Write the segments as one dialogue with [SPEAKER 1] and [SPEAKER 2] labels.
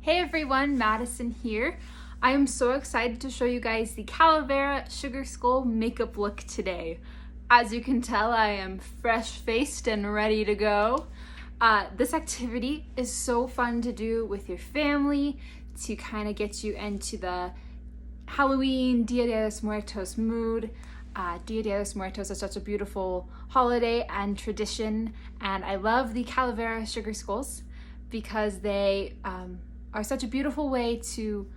[SPEAKER 1] Hey everyone, Madison here. I am so excited to show you guys the Calavera Sugar Skull makeup look today. As you can tell, I am fresh-faced and ready to go. This activity is so fun to do with your family to kind of get you into the Halloween, Dia de los Muertos mood. Dia de los Muertos is such a beautiful holiday and tradition, and I love the Calavera Sugar Skulls because they are such a beautiful way to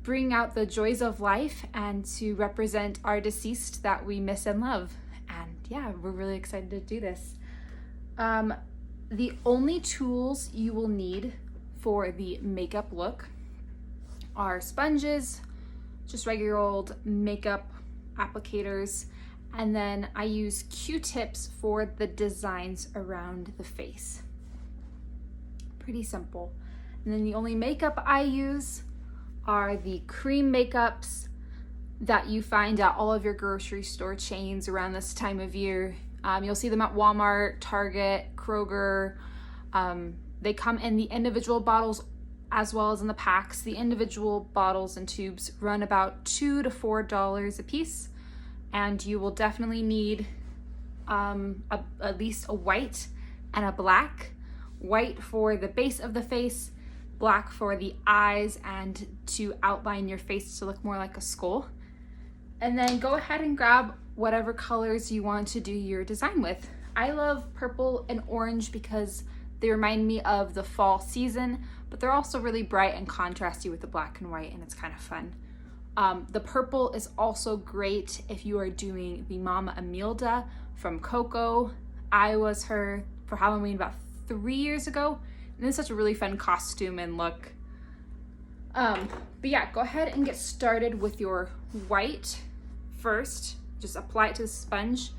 [SPEAKER 1] bring out the joys of life and to represent our deceased that we miss and love. And yeah, we're really excited to do this. The only tools you will need for the makeup look are sponges, just regular old makeup applicators, and then I use Q-tips for the designs around the face. Pretty simple. And then the only makeup I use are the cream makeups that you find at all of your grocery store chains around this time of year. You'll see them at Walmart, Target, Kroger. They come in the individual bottles as well as in the packs. The individual bottles and tubes run about $2 to $4 a piece, and you will definitely need at least a white and a black. White for the base of the face, black for the eyes and to outline your face to look more like a skull. And then go ahead and grab whatever colors you want to do your design with. I love purple and orange because they remind me of the fall season, but they're also really bright and contrasty with the black and white, and it's kind of fun. The purple is also great if you are doing the Mama Imelda from Coco. I was her for Halloween about 3 years ago, and it's such a really fun costume and look. But yeah, go ahead and get started with your white first. Just apply it to the sponge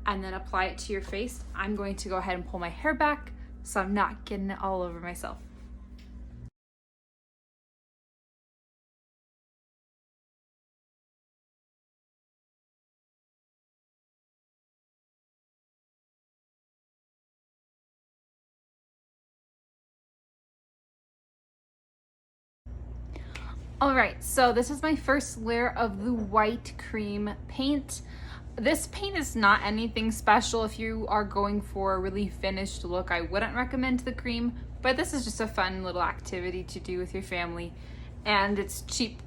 [SPEAKER 1] and then apply it to your face. I'm going to go ahead and pull my hair back so I'm not getting it all over myself. All right, so this is my first layer of the white cream paint. This paint is not anything special. If you are going for a really finished look, I wouldn't recommend the cream, but this is just a fun little activity to do with your family, and it's cheap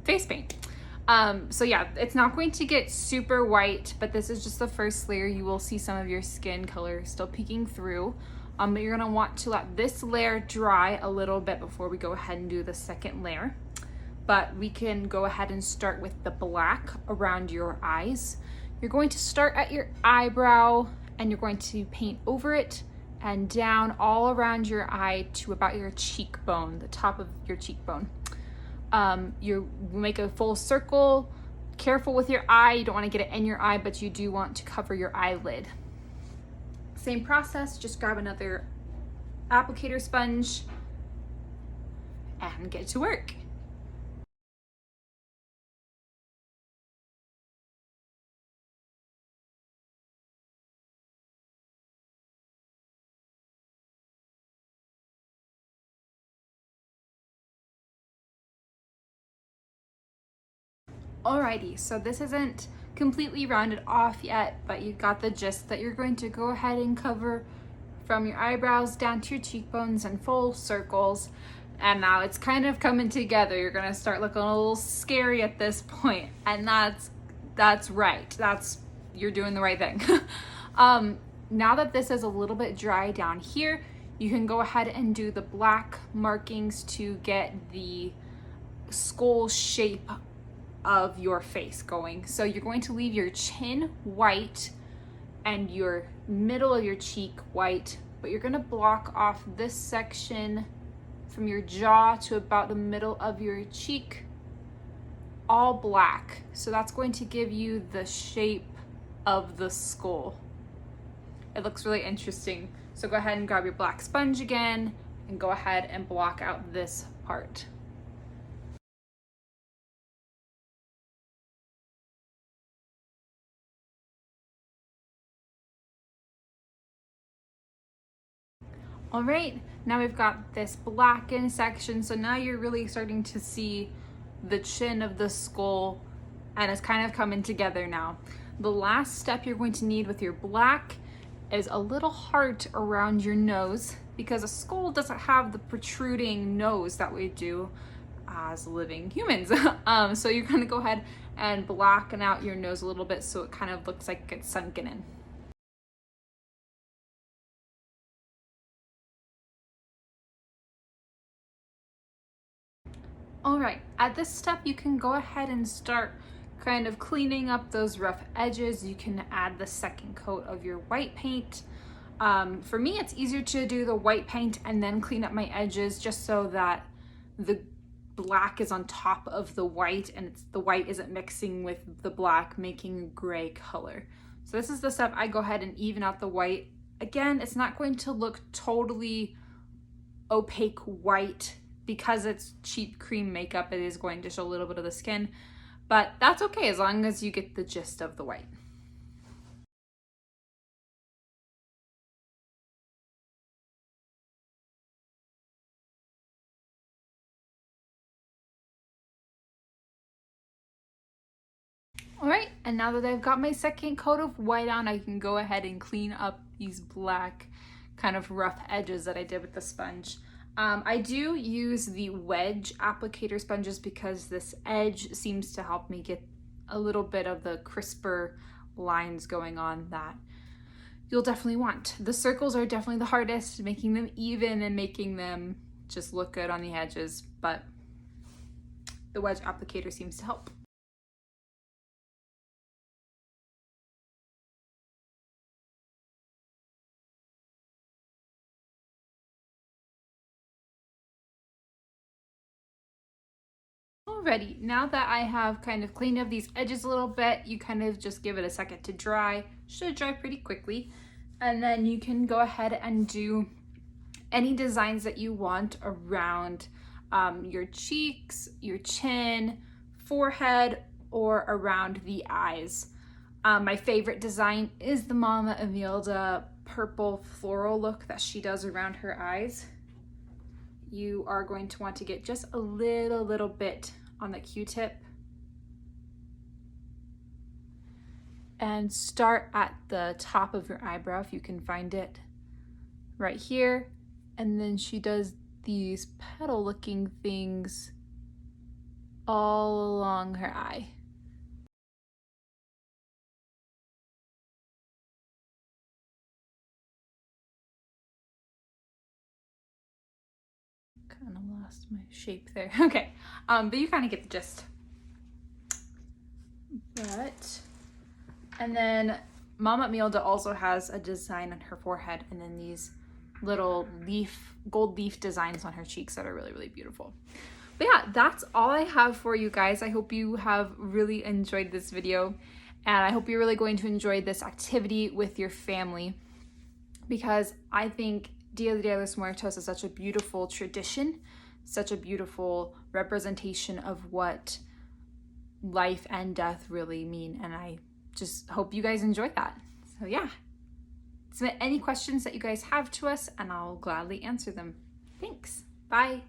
[SPEAKER 1] face paint. So yeah, it's not going to get super white, but this is just the first layer. You will see some of your skin color still peeking through. But you're gonna want to let this layer dry a little bit before we go ahead and do the second layer. But we can go ahead and start with the black around your eyes. You're going to start at your eyebrow and you're going to paint over it and down all around your eye to about your cheekbone, the top of your cheekbone. You make a full circle. Careful with your eye, you don't want to get it in your eye, but you do want to cover your eyelid. Same process, just grab another applicator sponge and get to work. Alrighty, so this isn't completely rounded off yet, but you got the gist that you're going to go ahead and cover from your eyebrows down to your cheekbones in full circles. And now it's kind of coming together. You're gonna start looking a little scary at this point, and that's right. You're doing the right thing. Now that this is a little bit dry down here, you can go ahead and do the black markings to get the skull shape of your face going. So you're going to leave your chin white and your middle of your cheek white, but you're gonna block off this section from your jaw to about the middle of your cheek, all black. So that's going to give you the shape of the skull. It looks really interesting. So go ahead and grab your black sponge again and go ahead and block out this part. All right, now we've got this blackened section, so now you're really starting to see the chin of the skull, and it's kind of coming together now. The last step you're going to need with your black is a little heart around your nose, because a skull doesn't have the protruding nose that we do as living humans. So you're gonna go ahead and blacken out your nose a little bit so it kind of looks like it's sunken in. All right, at this step, you can go ahead and start kind of cleaning up those rough edges. You can add the second coat of your white paint. For me, it's easier to do the white paint and then clean up my edges, just so that the black is on top of the white and the white isn't mixing with the black, making a gray color. So this is the step I go ahead and even out the white. Again, it's not going to look totally opaque white because it's cheap cream makeup. It is going to show a little bit of the skin, but that's okay as long as you get the gist of the white. All right, and now that I've got my second coat of white on, I can go ahead and clean up these black kind of rough edges that I did with the sponge. I do use the wedge applicator sponges because this edge seems to help me get a little bit of the crisper lines going on that you'll definitely want. The circles are definitely the hardest, making them even and making them just look good on the edges, but the wedge applicator seems to help. Alrighty, now that I have kind of cleaned up these edges a little bit, you kind of just give it a second to dry. Should dry pretty quickly. And then you can go ahead and do any designs that you want around your cheeks, your chin, forehead, or around the eyes. My favorite design is the Mama Emilda purple floral look that she does around her eyes. You are going to want to get just a little bit on the Q-tip and start at the top of your eyebrow if you can find it right here, and then she does these petal looking things all along her eye. Kind of lost my shape there. Okay, but you kind of get the gist. And then Mama Milda also has a design on her forehead, and then these little gold leaf designs on her cheeks that are really beautiful. But yeah, that's all I have for you guys. I hope you have really enjoyed this video, and I hope you're really going to enjoy this activity with your family, because I think Dia de los Muertos is such a beautiful tradition, such a beautiful representation of what life and death really mean, and I just hope you guys enjoy that. So yeah, submit any questions that you guys have to us and I'll gladly answer them. Thanks. Bye.